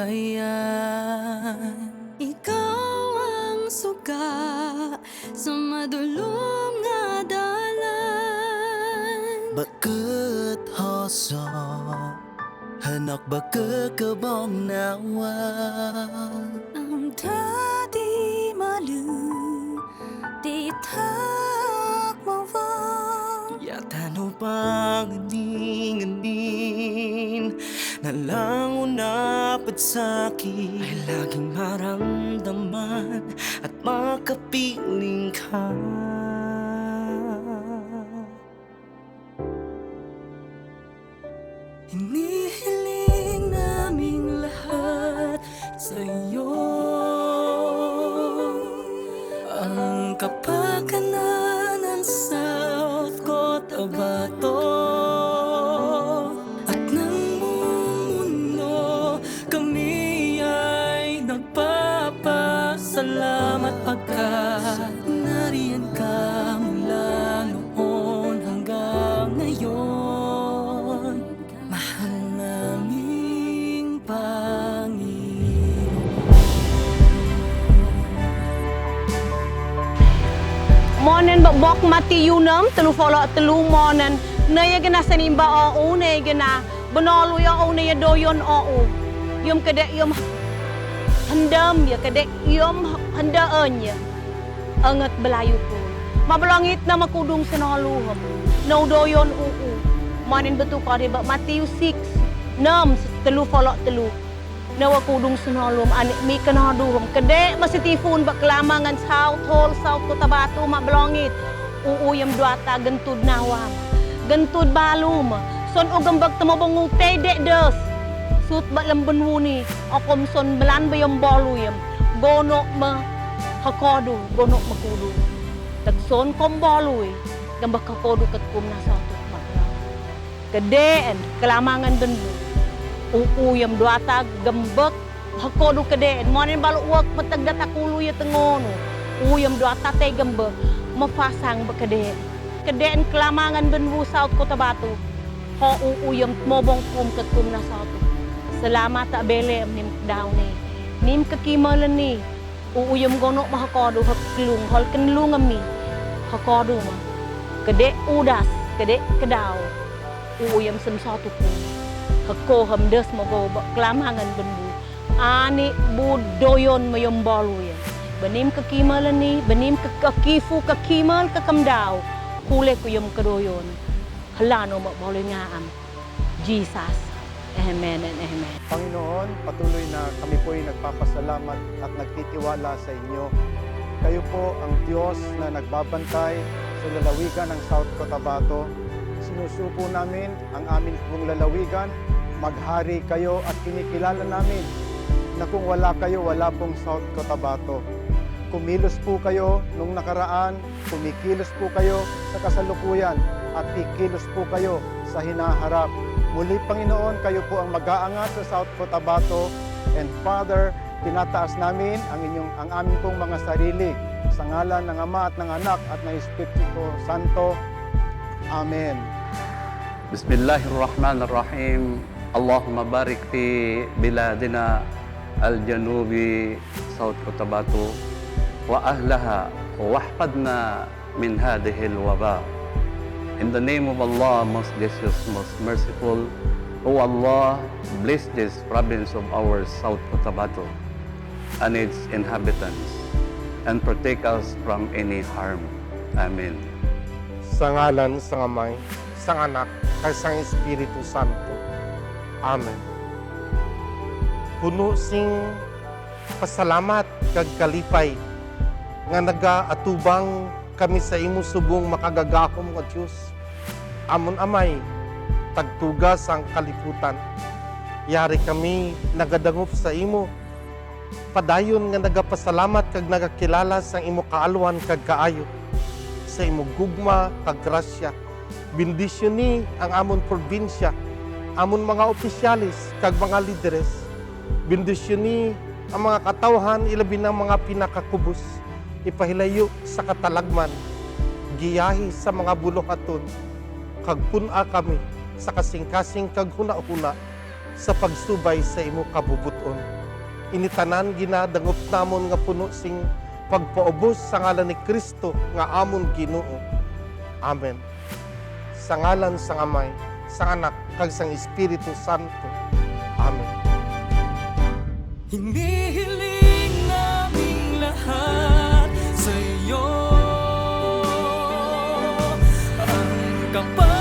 bayan. Ikaw ang suga sa madulom nga dalan. Bakit hoso hanak bakakabong nawa. Ang dati malu di tak mawang. Yatano pang anding-andin na lang unapat sa'kin ay laging maramdaman at makapiling ka. Hinihiling naming lahat sa'yo ang kapakanan ng South Cotabato at ng mundo. Kami ay nagpapasalamat pagkat nariyan ka mula noon hanggang ngayon. Mahal naming Panginoon. Monen bok mati yunam telu follow telu monen naya gena sanimba o naya gena benolu ya o naya doyon o yum kedek yum hendam ya kedek yum henda enya angat belayu pun mablangit na makudung senolu no doyon monen betul kau bak Matthew 6 6 telu follow telu nawa kudung sunolum anik mi kenadum kedek masih tifun bak kelamangan South Hall South Cotabato mak belongit uyam duata gentud nawam gentud balum son ugambag temobong utay dek des sut bak lemben wuni okom son belan bayam boluyam gonok ma hakodu gonok makudu tak son kom boluy gambak hakodu ketkum na South Cotabato kedek kelamangan bendu uyam duata gembek hakodu kedeen monen baluk wak peteg data kulu ya tengono uyam duata te gembek mefasang bekedeen kedeen kelamangan benwu South Cotabato ho uyam mobong kum ketum na South selamat tak bele nim daune nim kekimalan ni uyam gonok mahakodu haklung hol kenlung ami hakodu ma kedek udas kedek kedau uyam sem satu kum hako hamdes mogo kelamangan bendu ani budoyon mayombolu ya benim kekimalan ni benim kekifu kekimal kekemdau kule kuyum kedoyon halano mak boleh ngaam Jesus amen and amen. Panginoon, patuloy na kami po'y nagpapasalamat at nagtitiwala sa inyo. Kayo po ang Diyos na nagbabantay sa lalawigan ng South Cotabato. Sinusupo namin ang amin pong lalawigan. Maghari kayo at kinikilala namin na kung wala kayo, wala pong South Cotabato. Kumilos po kayo nung nakaraan, kumikilos po kayo sa kasalukuyan at kikilos po kayo sa hinaharap. Muli, Panginoon, kayo po ang mag-aangat sa South Cotabato. And Father, tinataas namin ang aming pong mga sarili sa ngalan ng Ama at ng Anak at ng Espiritu Santo. Amen. Bismillahirrahmanirrahim. Allahumma barik fi biladina al-janubi South Cotabato wa ahlaha wahfadna min hadhihi al-waba. In the name of Allah, most gracious, most merciful, O Allah, bless this province of our South Cotabato and its inhabitants and protect us from any harm. Amen. Sa ngalan sa Amay, sa Anak, kay sang Espiritu Santo. Amen. Puno sing pasalamat kag kalipay nga nagaatubang kami sa imo subong makagagahom nga Diyos. Amon Amay, tagtugas ang kaliputan. Yari kami nagadangup sa imo. Padayon nga nagapasalamat kag nagakilala sa imo kaalwan kag kaayo. Sa imo gugma kag grasya. Bendisyon ni ang amon probinsya, amon mga opisyalis kag mga lideres. Bendisyon ni ang mga katawhan ilabi ng mga pinakakubos. Ipahilayo sa katalagman. Giyahi sa mga bulohaton. Kag puna kami sa kasing-kasing kag huna-huna sa pagsubay sa imo kabubuton. Initanan ginadangop namon nga puno sing pagpaubos sa ngalan ni Kristo nga amon Ginoo. Amen. Sa ngalan sang Amay, sang Anak, kag sang Espiritu Santo. Amen. Hinihiling naming lahat sa iyo ang kapal